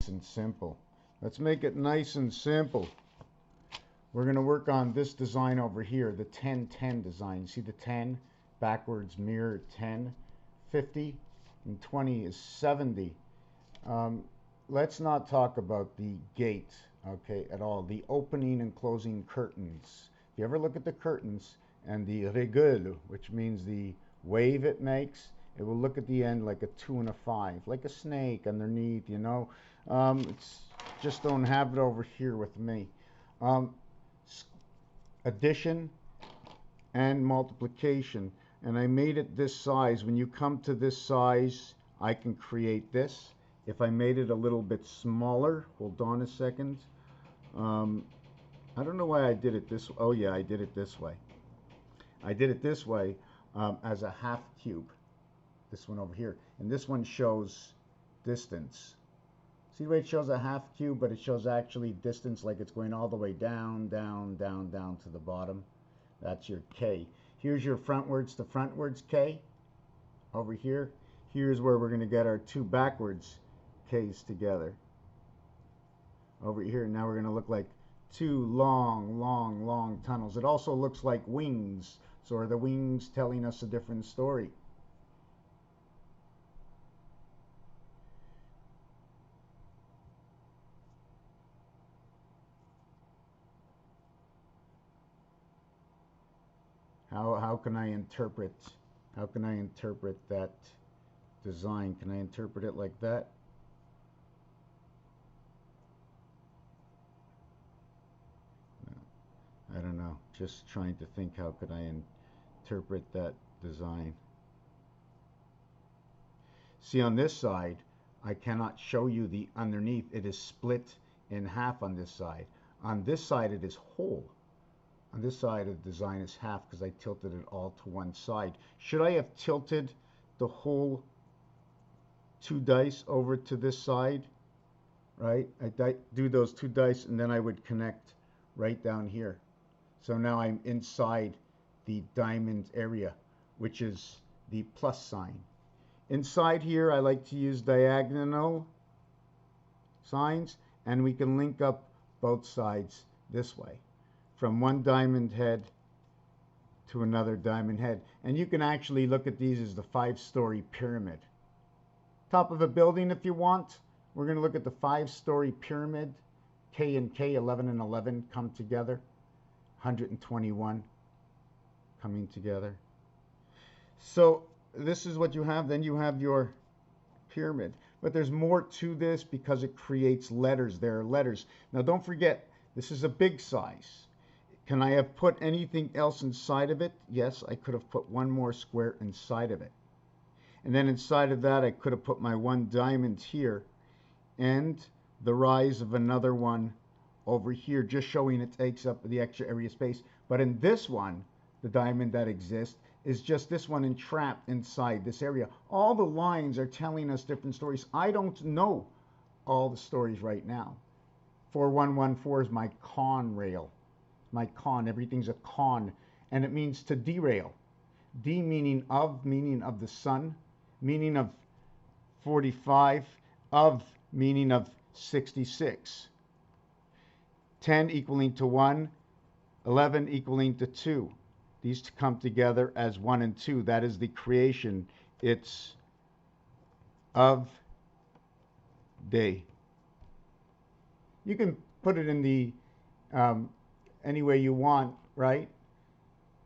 nice and simple. Let's make it nice and simple. We're going to work on this design over here, the 10-10 design. You see the 10 backwards mirror 10, 50, and 20 is 70. Let's not talk about the gate, okay, at all. The opening and closing curtains. If you ever look at the curtains and the regule, which means the wave it makes, it will look at the end like a 2 and a 5, like a snake underneath, you know. It's just don't have it over here with me. Addition and multiplication, and I made it this size. When you come to this size, I can create this. If I made it a little bit smaller, hold on a second. I don't know why I did it this way. Oh yeah, I did it this way. I did it this way as a half cube. This one over here, and this one shows distance. See the way it shows a half cube, but it shows actually distance, like it's going all the way down, down, down, down to the bottom. That's your K. Here's your frontwards to frontwards K. Over here, here's where we're going to get our two backwards K's together. Over here, now we're going to look like two long, long, long tunnels. It also looks like wings. So are the wings telling us a different story? How can I interpret that design? Can I interpret it like that? I don't know. Just trying to think, how could I interpret that design? See, on this side, I cannot show you the underneath. It is split in half on this side. On this side, it is whole. On this side of the design is half because I tilted it all to one side. Should I have tilted the whole two dice over to this side? Right? I do those two dice and then I would connect right down here. So now I'm inside the diamond area, which is the plus sign. Inside here, I like to use diagonal signs, and we can link up both sides this way, from one diamond head to another diamond head. And you can actually look at these as the 5-story pyramid. Top of a building if you want. We're going to look at the 5-story pyramid. K and K, 11 and 11 come together. 121 coming together. So this is what you have. Then you have your pyramid. But there's more to this because it creates letters. There are letters. Now don't forget, this is a big size. Can I have put anything else inside of it? Yes, I could have put one more square inside of it. And then inside of that, I could have put my one diamond here and the rise of another one over here, just showing it takes up the extra area space. But in this one, the diamond that exists is just this one entrapped inside this area. All the lines are telling us different stories. I don't know all the stories right now. 4114 is my con rail. My con, everything's a con, and it means to derail. D meaning of the sun, meaning of 45, of meaning of 66. 10 equaling to 1, 11 equaling to 2. These come together as 1 and 2. That is the creation. It's of day. You can put it in the any way you want, right?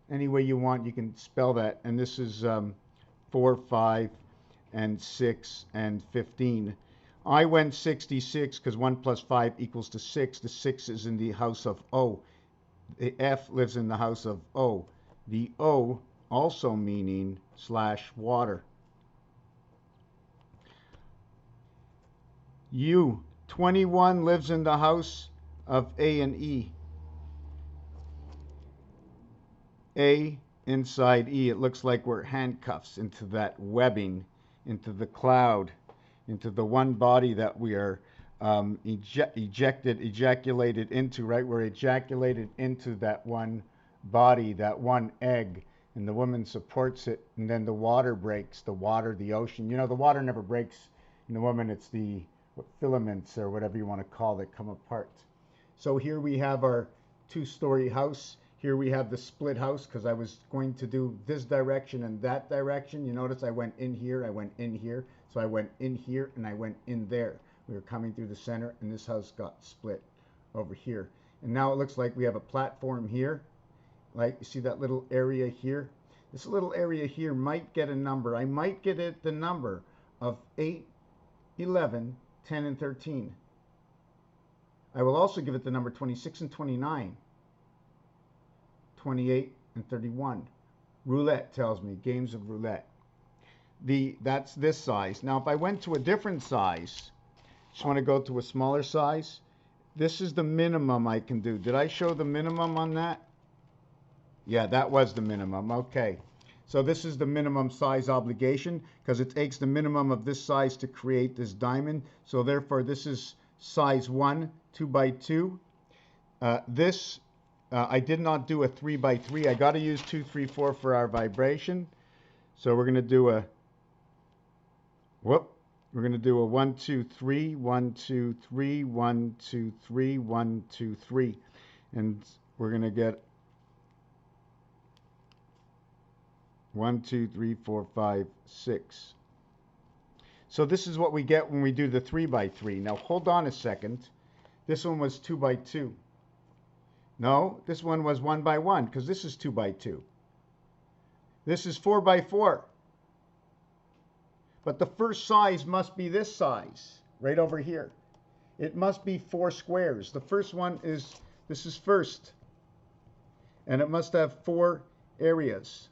Any way you want, you can spell that. And this is 4, 5, and 6, and 15. I went 66 because 1 plus 5 equals to 6. The 6 is in the house of O. The F lives in the house of O. The O also meaning / water. U, 21 lives in the house of A and E. A inside E, it looks like we're handcuffs into that webbing, into the cloud, into the one body that we are ejaculated into, right? We're ejaculated into that one body, that one egg, and the woman supports it, and then the water breaks, the water, the ocean. You know, the water never breaks in the woman, it's the filaments or whatever you want to call it come apart. So here we have our two-story house. Here we have the split house because I was going to do this direction and that direction. You notice I went in here, I went in here. So I went in here and I went in there. We were coming through the center and this house got split over here. And now it looks like we have a platform here. Like you see that little area here? This little area here might get a number. I might get it the number of 8, 11, 10, and 13. I will also give it the number 26 and 29, 28 and 31. Roulette tells me, games of roulette. That's this size. Now if I went to a different size, just want to go to a smaller size, this is the minimum I can do. Did I show the minimum on that? Yeah, that was the minimum. Okay. So this is the minimum size obligation because it takes the minimum of this size to create this diamond. So therefore this is size 1, 2 by 2. I did not do a 3 by 3. I got to use 2, 3, 4 for our vibration. So we're going to do a, we're going to do a 1, 2, 3, 1, 2, 3, 1, 2, 3, 1, 2, 3. And we're going to get 1, 2, 3, 4, 5, 6. So this is what we get when we do the 3 by 3. Now hold on a second. This one was 2 by 2. No, this one was 1 by 1 because this is 2 by 2. This is 4 by 4. But the first size must be this size, right over here. It must be 4 squares. The first one is, this is first. And it must have 4 areas.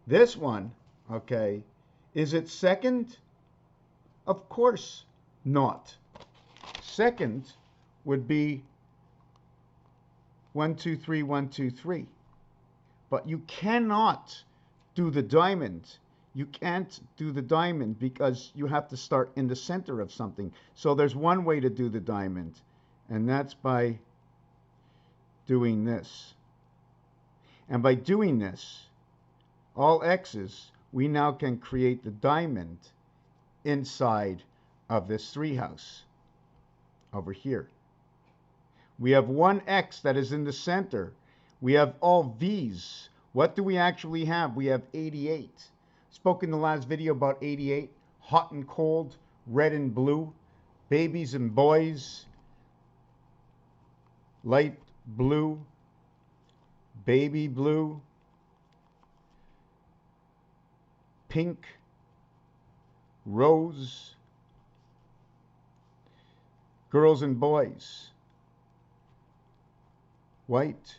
This one, okay, is it second? Of course not. Second would be 1, 2, 3, 1, 2, 3. But you cannot do the diamond. You can't do the diamond because you have to start in the center of something. So there's one way to do the diamond, and that's by doing this. And by doing this, all x's, we now can create the diamond inside of this 3 house over here. We have one x that is in the center. We have all v's. What do we actually have? We have 88. Spoke in the last video about 88, hot and cold, red and blue, babies and boys, light blue, baby blue, pink, rose, girls and boys, white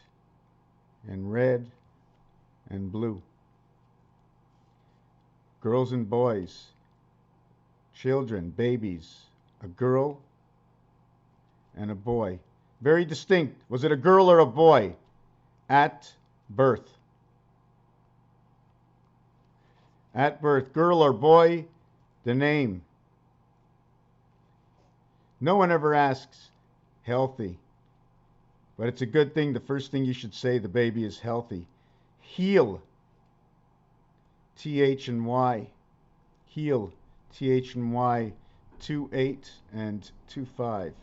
and red and blue. Girls and boys, children, babies, a girl and a boy. Very distinct. Was it a girl or a boy at birth? At birth, girl or boy, the name. No one ever asks, healthy. But it's a good thing. The first thing you should say, the baby is healthy. Heal. TH and Y. Heal. TH and Y. 28 and 25.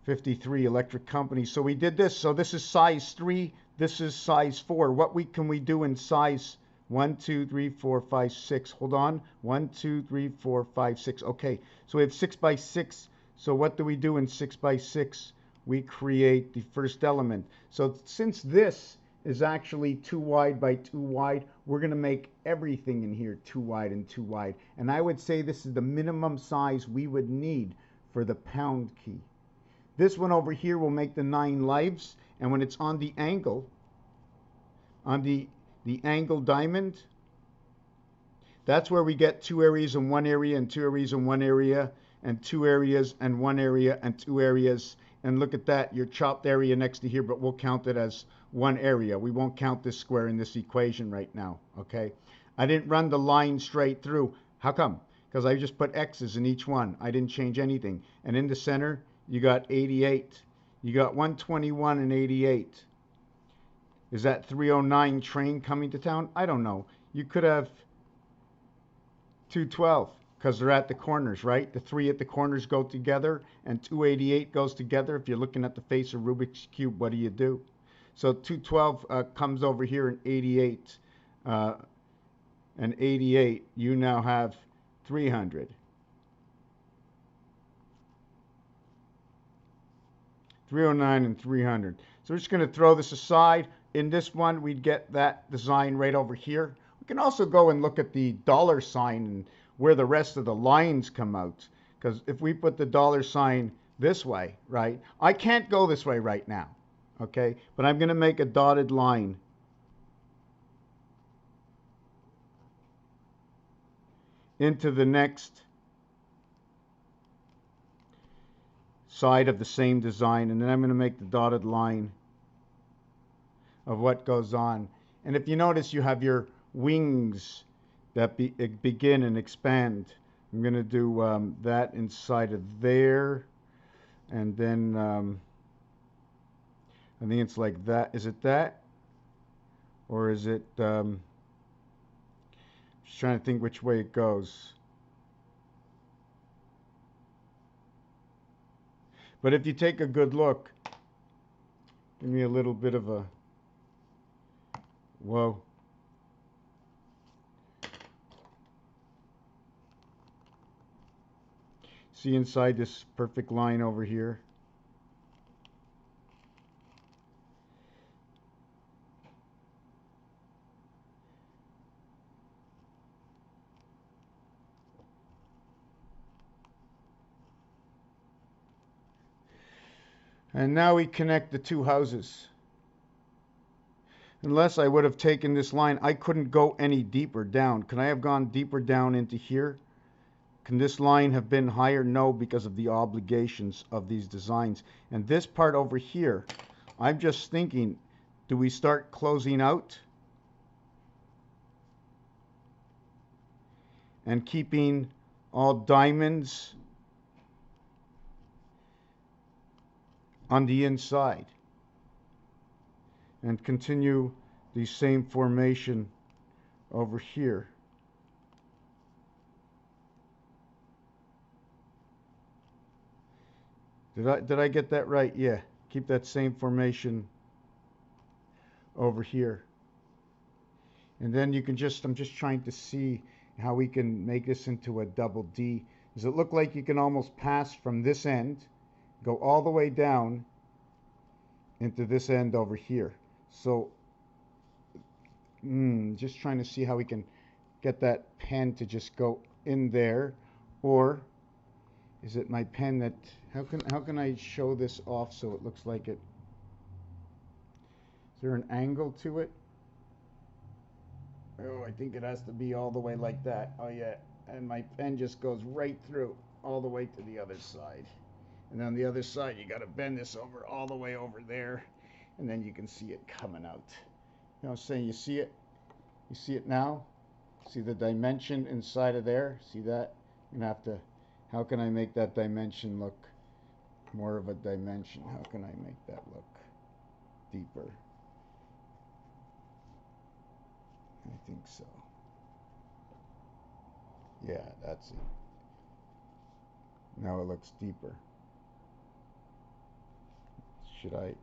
53 electric company. So we did this. So this is size 3. This is size 4. What can we do in size 1, 2, 3, 4, 5, 6? Hold on. 1, 2, 3, 4, 5, 6. Okay. So we have 6 by 6. So what do we do in 6 by 6? We create the first element. So since this is actually 2 wide by 2 wide, we're going to make everything in here 2 wide and 2 wide. And I would say this is the minimum size we would need for the pound key. This one over here will make the 9 lives, and when it's on the angle, on the angle diamond, that's where we get 2 areas in 1 area and 2 areas in 1 area and 2 areas and 1 area and 2 areas. And look at that, your chopped area next to here, but we'll count it as 1 area. We won't count this square in this equation right now, okay? I didn't run the line straight through. How come? Because I just put x's in each one. I didn't change anything. And in the center, you got 88. You got 121 and 88. Is that 309 train coming to town? I don't know. You could have 212. because they're at the corners, right? The 3 at the corners go together, and 288 goes together. If you're looking at the face of Rubik's Cube, what do? So 212 comes over here in 88. And 88, you now have 300. 309 and 300. So we're just going to throw this aside. In this one, we'd get that design right over here. We can also go and look at the dollar sign and where the rest of the lines come out. Because if we put the dollar sign this way, right, I can't go this way right now, okay? But I'm going to make a dotted line into the next side of the same design, and then I'm going to make the dotted line of what goes on. And if you notice, you have your wings that begin and expand. I'm going to do that inside of there, and then I think it's like that. Is it that, or is it just trying to think which way it goes. But if you take a good look, give me a little bit of a, whoa. See inside this perfect line over here? And now we connect the two houses. Unless I would have taken this line, I couldn't go any deeper down. Can I have gone deeper down into here? Can this line have been higher? No, because of the obligations of these designs. And this part over here, I'm just thinking, do we start closing out and keeping all diamonds on the inside and continue the same formation over here? Did I get that right? Yeah. Keep that same formation over here. And then you can just, I'm just trying to see how we can make this into a double D. Does it look like you can almost pass from this end, go all the way down into this end over here? So, just trying to see how we can get that pen to just go in there. Or is it my pen that, how can I show this off so it looks like it? Is there an angle to it? Oh, I think it has to be all the way like that. Oh yeah, and my pen just goes right through all the way to the other side. And on the other side, you got to bend this over all the way over there, and then you can see it coming out. You know what I'm saying? You see it? You see it now? See the dimension inside of there? See that? You're gonna have to, how can I make that dimension look more of a dimension? How can I make that look deeper? I think so. Yeah, that's it. Now it looks deeper. Should I?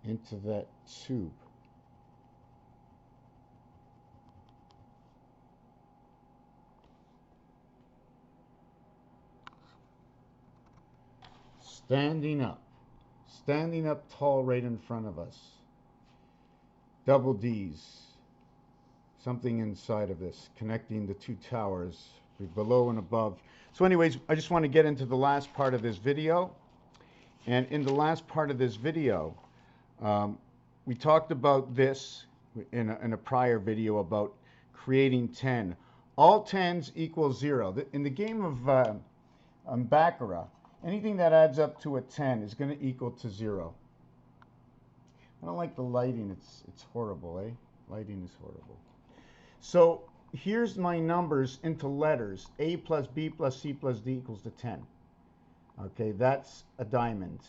Into that tube. standing up tall right in front of us. Double D's, something inside of this, connecting the two towers, below and above. So anyways, I just want to get into the last part of this video. And in the last part of this video, we talked about this in a prior video about creating 10. All 10s equal 0. In the game of Baccarat, anything that adds up to a 10 is going to equal to 0. I don't like the lighting. It's horrible, eh? Lighting is horrible. So here's my numbers into letters. A plus B plus C plus D equals to 10. Okay, that's a diamond.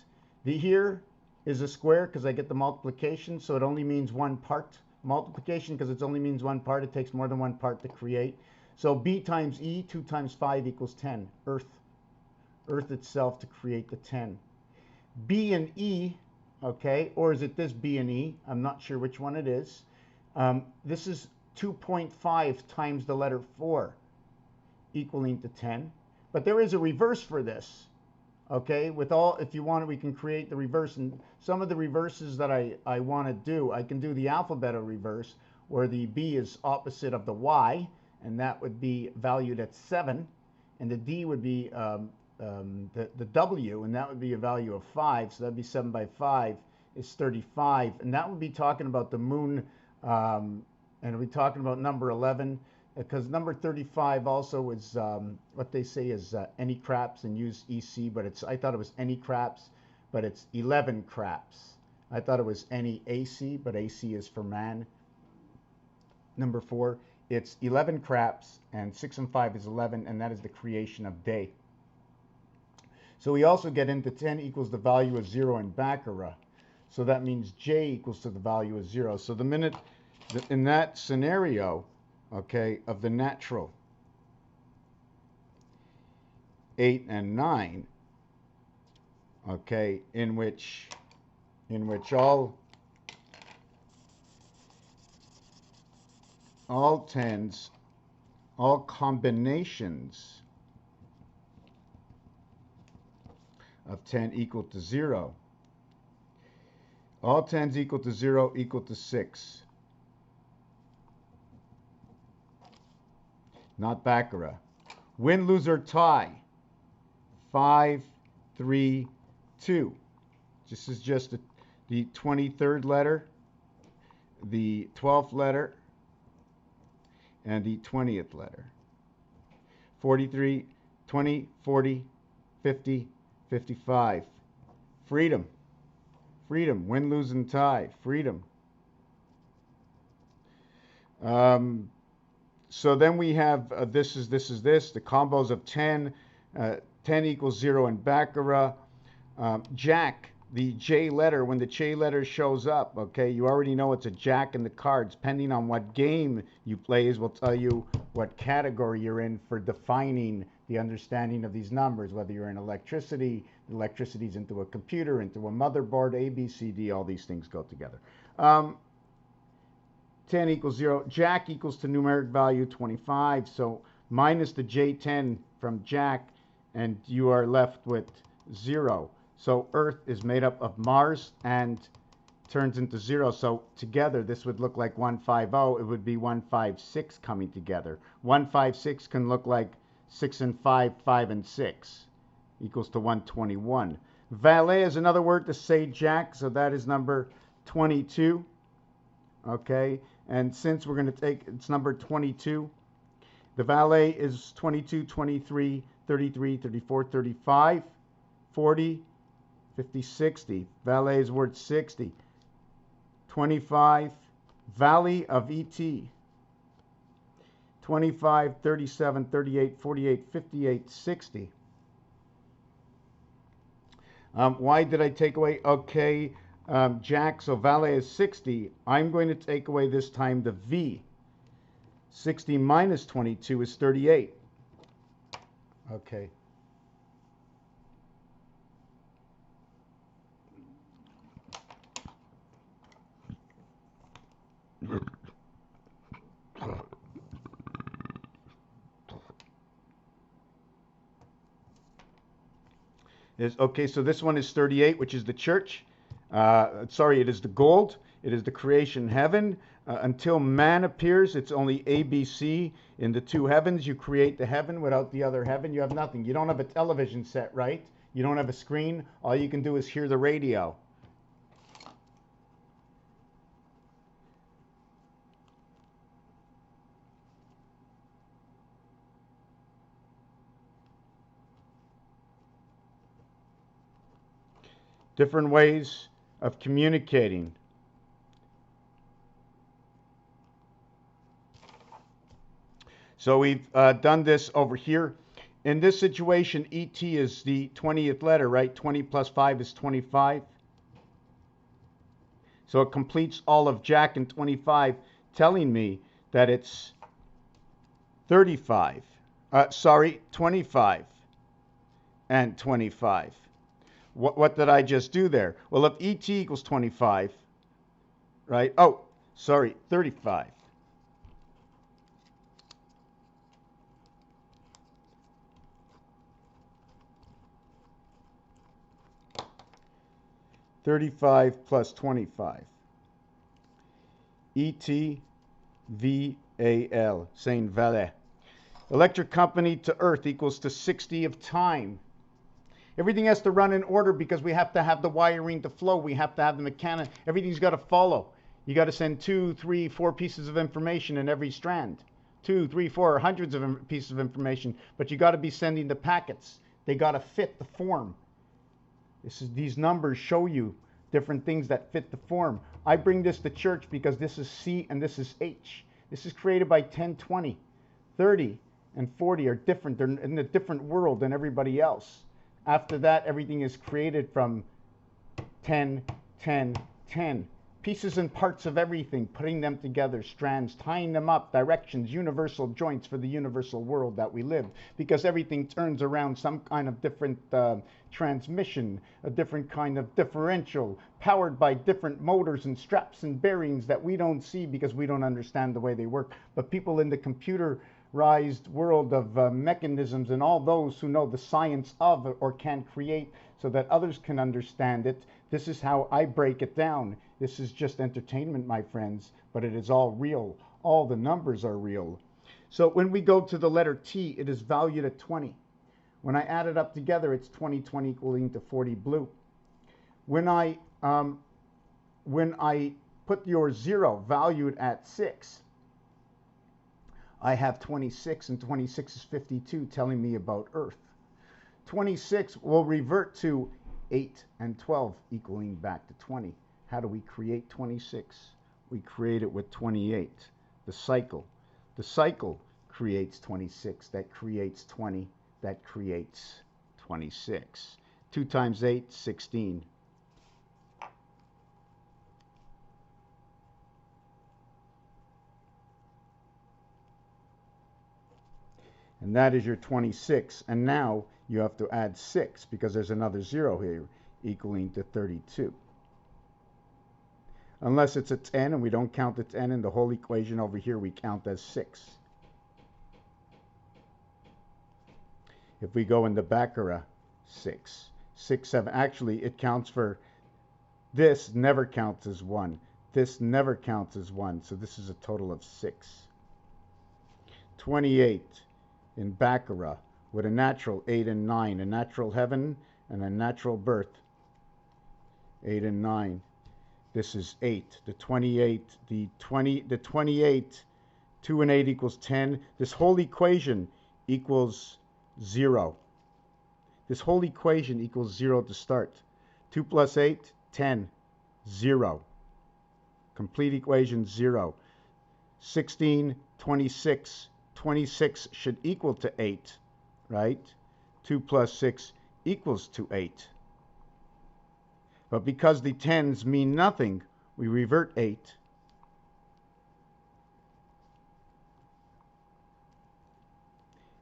The here is a square because I get the multiplication, so it only means one part. Multiplication because it only means one part. It takes more than one part to create. So B times E, 2 times 5 equals 10. Earth. Earth itself to create the 10. B and E, okay, or is it this B and E? I'm not sure which one it is. This is 2.5 times the letter 4, equaling to 10. But there is a reverse for this. Okay, with all, if you want it, we can create the reverse. And some of the reverses that I want to do, I can do the alphabetical reverse, where the B is opposite of the Y, and that would be valued at 7. And the D would be the W, and that would be a value of 5. So that would be 7 by 5 is 35. And that would be talking about the moon, and we're talking about number 11. Because number 35 also is what they say is any craps and use EC, but I thought it was any craps, but it's 11 craps. I thought it was any AC, but AC is for man. Number 4, it's 11 craps, and 6 and 5 is 11, and that is the creation of day. So we also get into 10 equals the value of 0 in Baccarat. So that means J equals to the value of 0. So the minute in that scenario, okay, of the natural 8 and 9, okay, in which all 10s, all combinations of 10 equal to 0. All 10s equal to 0 equal to 6. Not Baccarat. Win, lose, or tie. 5, 3, 2. This is just the 23rd letter, the 12th letter, and the 20th letter. 43, 20, 40, 50, 55. Freedom. Freedom. Win, lose, and tie. Freedom. So then we have this is this. The combos of 10. 10 equals 0 in Baccarat. Jack, the J letter, when the J letter shows up, okay, you already know it's a jack in the cards. Depending on what game you play, will tell you what category you're in for defining the understanding of these numbers, whether you're in electricity, electricity's into a computer, into a motherboard, A, B, C, D, all these things go together. 10 equals 0. Jack equals to numeric value 25. So minus the J10 from Jack, and you are left with 0. So Earth is made up of Mars and turns into 0. So together, this would look like 150. It would be 156 coming together. 156 can look like 6 and 5, 5 and 6 equals to 121. Valet is another word to say Jack, so that is number 22. Okay, and since we're going to take, it's number 22, the valet is 22, 23, 33, 34, 35, 40, 50, 60. Valet is worth 60. 25, Valley of ET. 25, 37, 38, 48, 58, 60. Why did I take away? Okay, Jack, so valet is 60. I'm going to take away this time the V. 60 minus 22 is 38. Okay. Okay, so this one is 38, which is the church. Sorry, it is the gold. It is the creation heaven. Until man appears, it's only A, B, C. In the two heavens, you create the heaven. Without the other heaven, you have nothing. You don't have a television set, right? You don't have a screen. All you can do is hear the radio. Different ways of communicating. So we've done this over here. In this situation, ET is the 20th letter, right? 20 plus 5 is 25. So it completes all of Jack and 25, telling me that it's 35. 25 and 25. What did I just do there? Well, if ET equals 25, right? Oh, sorry, 35. (35 plus 25). ET-VAL, saying Vale. Electric company to Earth equals to 60 of time. Everything has to run in order because we have to have the wiring to flow. We have to have the mechanic. Everything's got to follow. You got to send 2, 3, 4 pieces of information in every strand. 2, 3, 4, hundreds of pieces of information. But you got to be sending the packets. They got to fit the form. These numbers show you different things that fit the form. I bring this to church because this is C and this is H. This is created by 10, 20, 30, and 40 are different. They're in a different world than everybody else. After that, everything is created from 10, 10, 10. Pieces and parts of everything, putting them together, strands, tying them up, directions, universal joints for the universal world that we live. Because everything turns around some kind of different transmission, a different kind of differential, powered by different motors and straps and bearings that we don't see because we don't understand the way they work. But people in the computerized world of mechanisms and all those who know the science of or can create so that others can understand it, this is how I break it down. This is just entertainment, my friends, but it is all real. All the numbers are real. So when we go to the letter T, it is valued at 20. When I add it up together, it's 20, 20 equaling to 40 blue. When I put your 0 valued at 6, I have 26, and 26 is 52, telling me about Earth. 26 will revert to 8 and 12 equaling back to 20. How do we create 26? We create it with 28. The cycle. The cycle creates 26. That creates 20. That creates 26. 2 times 8, 16. And that is your 26. And now you have to add 6 because there's another 0 here equaling to 32. Unless it's a 10 and we don't count the 10 in the whole equation over here, we count as 6. If we go in the Baccarat, 6, 6, 7. Actually, it counts for this never counts as 1. This never counts as 1. So this is a total of 6. 28 in Baccarat with a natural 8 and 9, a natural heaven and a natural birth. 8 and 9. This is 8. The 28, the 28, 2 and 8 equals 10. This whole equation equals 0. This whole equation equals 0 to start. 2 plus 8, 10, 0. Complete equation 0. 16, 26. 26 should equal to 8, right? 2 plus 6 equals to 8. But because the 10s mean nothing, we revert 8.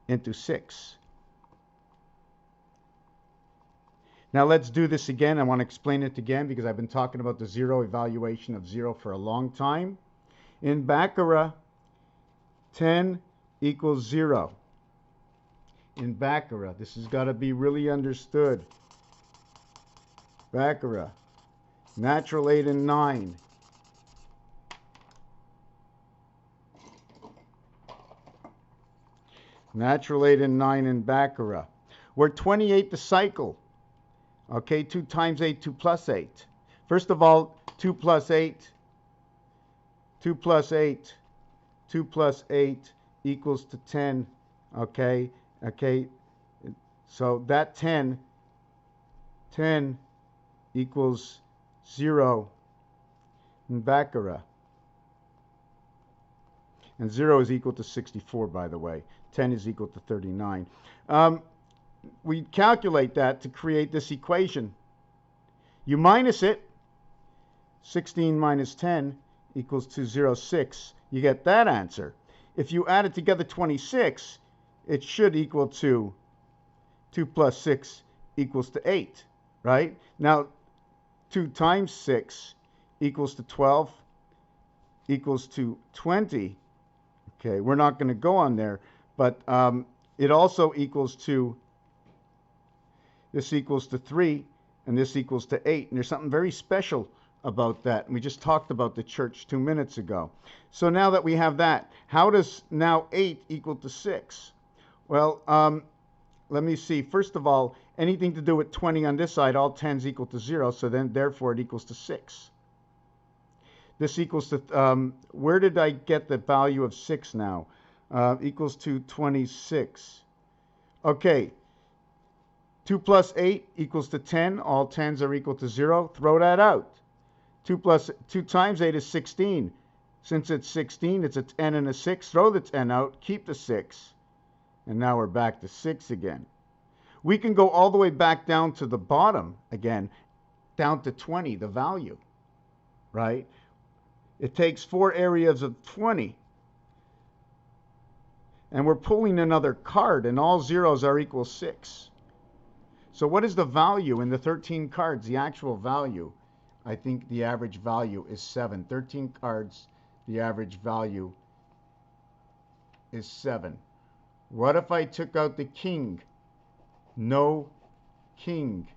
Into 6. Now let's do this again. I want to explain it again because I've been talking about the 0 evaluation of 0 for a long time. In Baccarat, 10 equals 0. In Baccarat, this has got to be really understood. Baccarat. Natural 8 and 9. Natural 8 and 9 in Baccarat. We're 28 to cycle. Okay, 2 times 8, 2 plus 8. First of all, 2 plus 8, 2 plus 8, 2 plus 8 equals to 10. Okay, okay. So that 10 equals 0 in Baccarat. And 0 is equal to 64, by the way. 10 is equal to 39. We calculate that to create this equation. You minus it. 16 minus 10 equals 206. You get that answer. If you add it together 26, it should equal to 2 plus 6 equals to 8, right? Now, 2 times 6 equals to 12 equals to 20. Okay, we're not going to go on there, but it also equals to, this equals to 3, and this equals to 8. And there's something very special about that. And we just talked about the church 2 minutes ago. So now that we have that, how does now 8 equal to 6? Well, let me see. First of all, anything to do with 20 on this side, all 10's equal to 0, so then therefore it equals to 6. This equals to, where did I get the value of 6 now? Equals to 26. Okay, 2 plus 8 equals to 10. All 10's are equal to 0. Throw that out. 2 times 8 is 16. Since it's 16, it's a 10 and a 6. Throw the 10 out. Keep the 6. And now we're back to 6 again. We can go all the way back down to the bottom again, down to 20, the value, right? It takes 4 areas of 20. And we're pulling another card, and all zeros are equal 6. So what is the value in the 13 cards, the actual value? I think the average value is 7. 13 cards, the average value is 7. What if I took out the king? No king.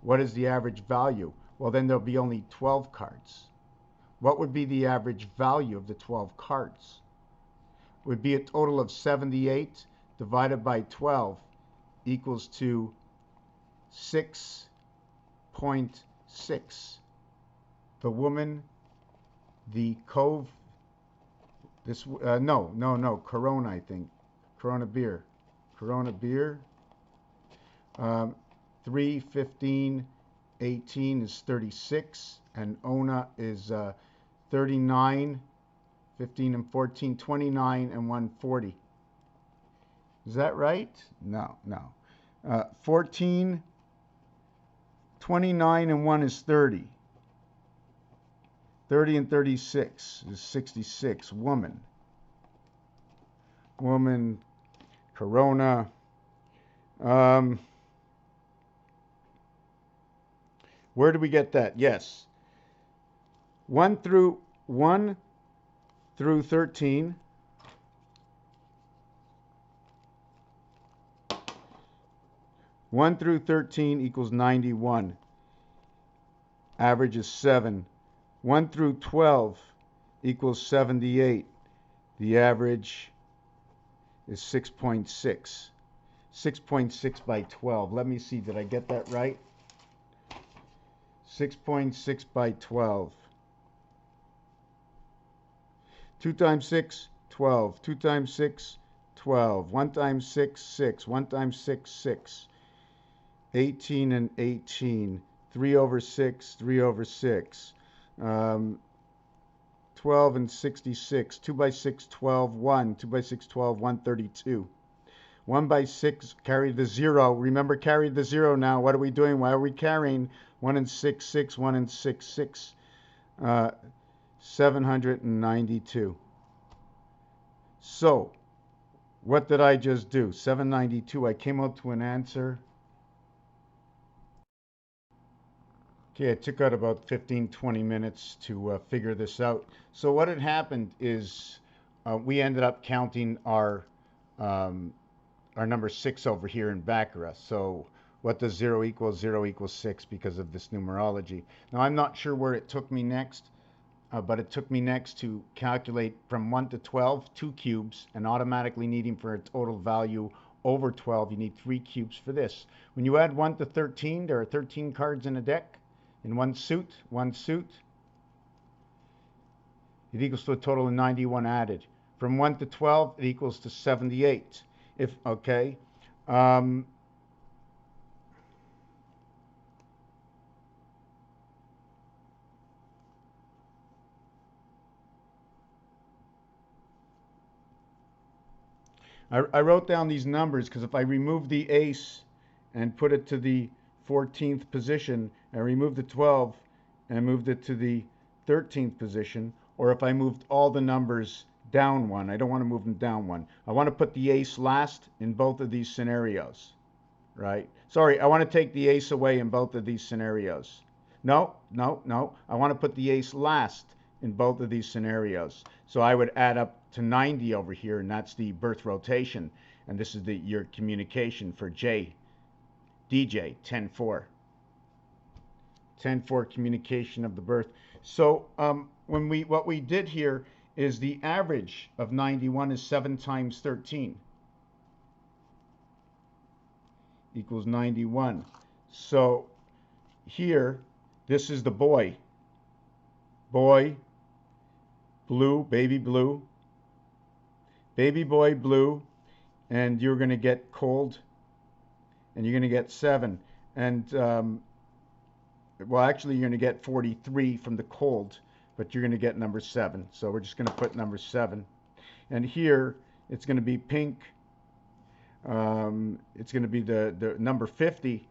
What is the average value? Well, then there'll be only 12 cards. What would be the average value of the 12 cards? It would be a total of 78 divided by 12 equals to 6.6. The woman, the cove, this, no, Corona, I think. Corona beer. 3, 15, 18 is 36, and Ona is 39, 15 and 14, 29, and 140. Is that right? No. 14, 29, and 1 is 30. 30 and 36 is 66. Woman, Corona. Where do we get that? Yes. 1 through 13. One through 13 equals 91. Average is 7. 1 through 12 equals 78. The average is 6.6. 6.6 by 12. Let me see, did I get that right? 6.6 by 12. 2 times 6, 12. 2 times 6, 12. 1 times 6, 6. 1 times 6, 6. 18 and 18. 3 over 6, 3 over 6. 12 and 66. 2 by 6, 12, 1. 2 by 6, 12, 132. 1 by 6, carry the 0. Remember, carry the 0 now. What are we doing? Why are we carrying? 1 and 6, 6. 1 and 6, 6. 792. So, what did I just do? 792. I came up to an answer. Okay, it took out about 15, 20 minutes to figure this out. So what had happened is we ended up counting our number 6 over here in Baccarat. So What does 0 equal? 0 equals 6 because of this numerology. Now, I'm not sure where it took me next, but it took me next to calculate from 1 to 12, 2 cubes, and automatically needing for a total value over 12, you need 3 cubes for this. When you add 1 to 13, there are 13 cards in a deck. In one suit, it equals to a total of 91 added. From 1 to 12, it equals to 78. Okay. I wrote down these numbers because if I remove the ace and put it to the 14th position, and remove the 12 and moved it to the 13th position, or if I moved all the numbers down one, I don't want to move them down one. I want to put the ace last in both of these scenarios, right? Sorry, I want to take the ace away in both of these scenarios. No. I want to put the ace last in both of these scenarios. So I would add up to 90 over here, and that's the birth rotation. And this is your communication for J. DJ 10-4. 10-4 communication of the birth. So what we did here is the average of 91 is 7 times 13 equals 91. So here, this is the boy. Boy, blue, baby blue, baby boy blue, and you're going to get cold, and you're going to get 7. And, well, actually, you're going to get 43 from the cold, but you're going to get number 7. So we're just going to put number 7. And here, it's going to be pink. It's going to be the number 50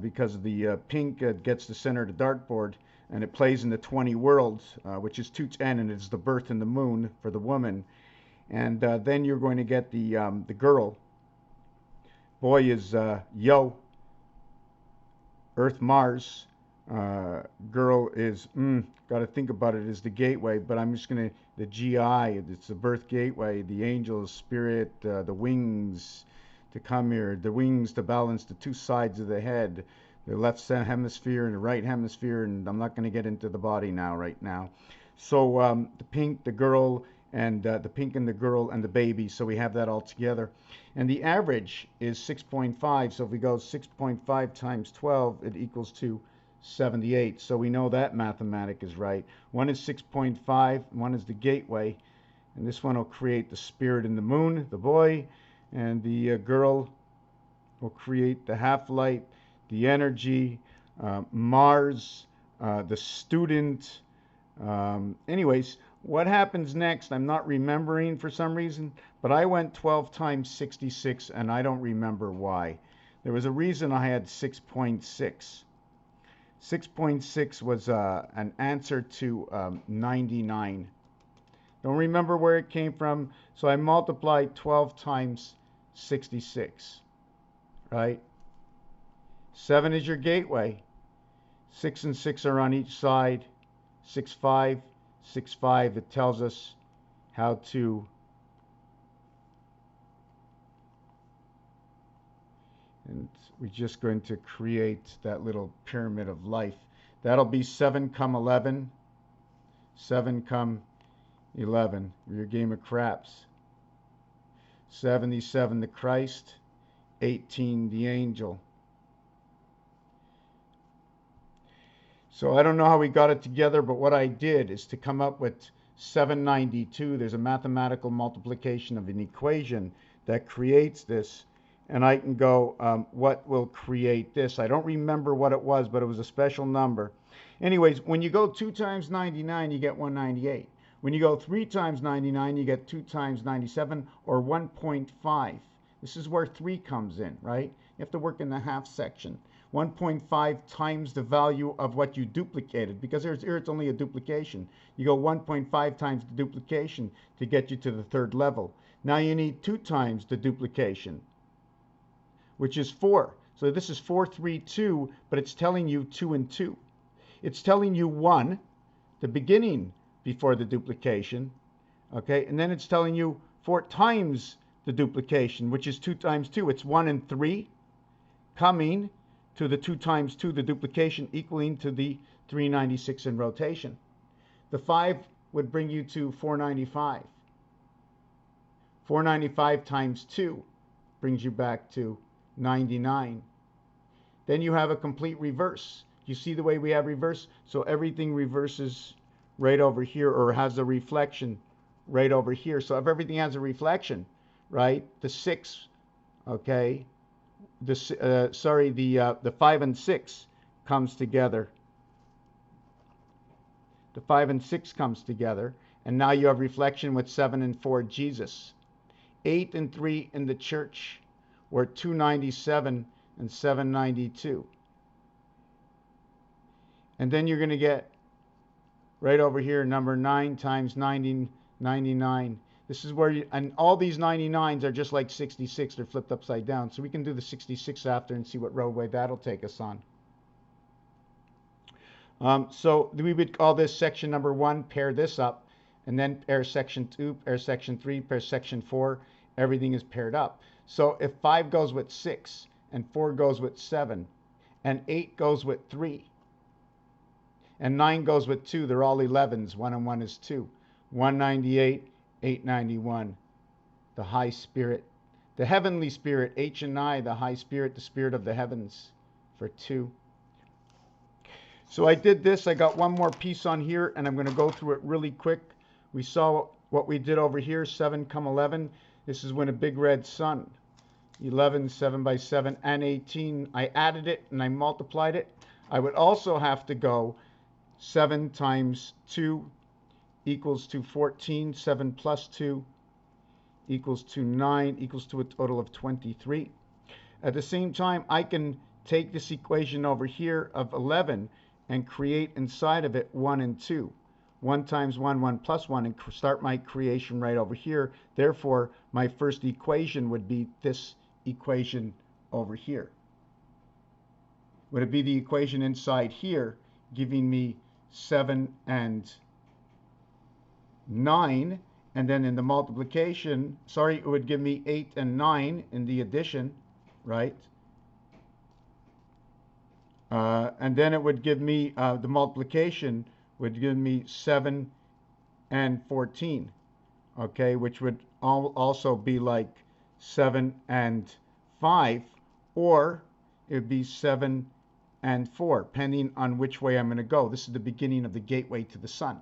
because the pink gets the center of the dartboard, and it plays in the 20 worlds, which is 210, and it's the birth in the moon for the woman. And then you're going to get the girl. Boy is Yo, Earth, Mars. Girl is, got to think about it, is the gateway, but I'm just going to, the GI, it's the birth gateway, the angel, spirit, the wings to come here, the wings to balance the two sides of the head, the left hemisphere and the right hemisphere, and I'm not going to get into the body right now. So the pink, the girl, and the pink and the girl and the baby, so we have that all together. And the average is 6.5, so if we go 6.5 times 12, it equals to 78. So we know that mathematic is right. One is 6.5, one is the gateway, and this one will create the spirit in the moon, the boy, and the girl will create the half-light, the energy, Mars, the student. Anyways, what happens next, I'm not remembering for some reason, but I went 12 times 66, and I don't remember why. There was a reason I had 6.6. 6.6 was an answer to 99. Don't remember where it came from, so I multiplied 12 times 66, right? 7 is your gateway. 6 and 6 are on each side. 6, 5, 6, 5. It tells us how to and we're just going to create that little pyramid of life. That'll be 7 come 11. 7 come 11. Your game of craps. 77 the Christ. 18 the angel. So I don't know how we got it together, but what I did is to come up with 792. There's a mathematical multiplication of an equation that creates this. And I can go, what will create this? I don't remember what it was, but it was a special number. Anyways, when you go 2 times 99, you get 198. When you go 3 times 99, you get 2 times 97, or 1.5. This is where 3 comes in, right? You have to work in the half section. 1.5 times the value of what you duplicated, because here it's only a duplication. You go 1.5 times the duplication to get you to the 3rd level. Now you need 2 times the duplication, which is 4. So this is 4, 3, 2, but it's telling you 2 and 2. It's telling you 1, the beginning before the duplication, okay? And then it's telling you 4 times the duplication, which is 2 times 2. It's 1 and 3 coming, to the 2 times 2, the duplication, equaling to the 396 in rotation. The 5 would bring you to 495. 495 times 2 brings you back to 99. Then you have a complete reverse. You see the way we have reverse? So everything reverses right over here, or has a reflection right over here. So if everything has a reflection, right, the 6, okay, the 5 and 6 comes together. The 5 and 6 comes together, and now you have reflection with 7 and 4, Jesus. 8 and 3 in the church were 297 and 792. And then you're going to get right over here, number 9 times 90, 99. This is where you, and all these 99s are just like 66. They're flipped upside down. So we can do the 66 after and see what roadway that'll take us on. So we would call this section number 1, pair this up, and then pair section 2, pair section 3, pair section 4. Everything is paired up. So if 5 goes with 6, and 4 goes with 7, and 8 goes with 3, and 9 goes with 2, they're all 11s. 1 and 1 is 2. 198, 891. The high spirit, the heavenly spirit, H and I, the high spirit, the spirit of the heavens, for 2. So I did this. I got one more piece on here, and I'm going to go through it really quick. We saw what we did over here, 7 come 11. This is when a big red sun, 11, 7 by 7, and 18. I added it and I multiplied it. I would also have to go 7 times 2 equals to 14. 7 plus 2 equals to 9, equals to a total of 23. At the same time, I can take this equation over here of 11 and create inside of it 1 and 2. 1 times 1, 1 plus 1, and start my creation right over here. Therefore, my first equation would be this equation over here. Would it be the equation inside here, giving me 7 and 9, and then in the multiplication, sorry, it would give me 8 and 9 in the addition, right? And then it would give me, the multiplication would give me 7 and 14, okay, which would also be like 7 and 5, or it would be 7 and 4, depending on which way I'm going to go. This is the beginning of the gateway to the sun.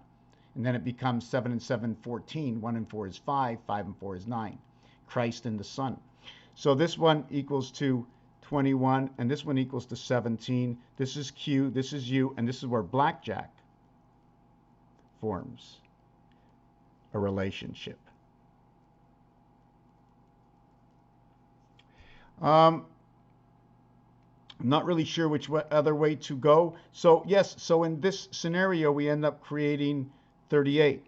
And then it becomes 7 and 7, 14. 1 and 4 is 5. 5 and 4 is 9. Christ in the sun. So this one equals to 21, and this one equals to 17. This is Q, this is U, and this is where blackjack forms a relationship. I'm not really sure which other way to go. So yes, so in this scenario, we end up creating 38.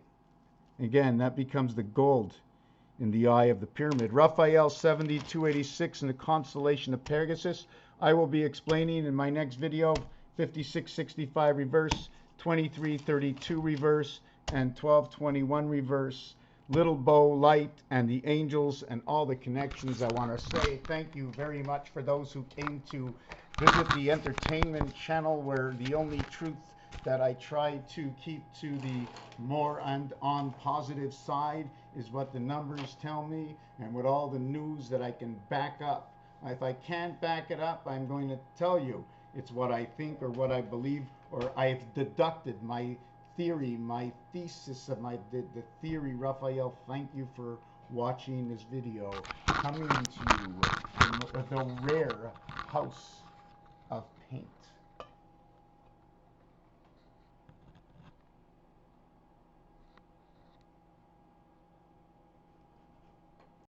Again, that becomes the gold in the eye of the pyramid. Raphael 7286 in the constellation of Pegasus. I will be explaining in my next video 5665 reverse, 2332 reverse, and 1221 reverse. Little bow light and the angels and all the connections. I want to say thank you very much for those who came to visit the entertainment channel, where the only truth that I try to keep to the more and on positive side is what the numbers tell me, and with all the news that I can back up. If I can't back it up, I'm going to tell you it's what I think or what I believe, or I've deducted my theory, my thesis of the theory. Raphael, thank you for watching this video, coming to you from the rare house of paint.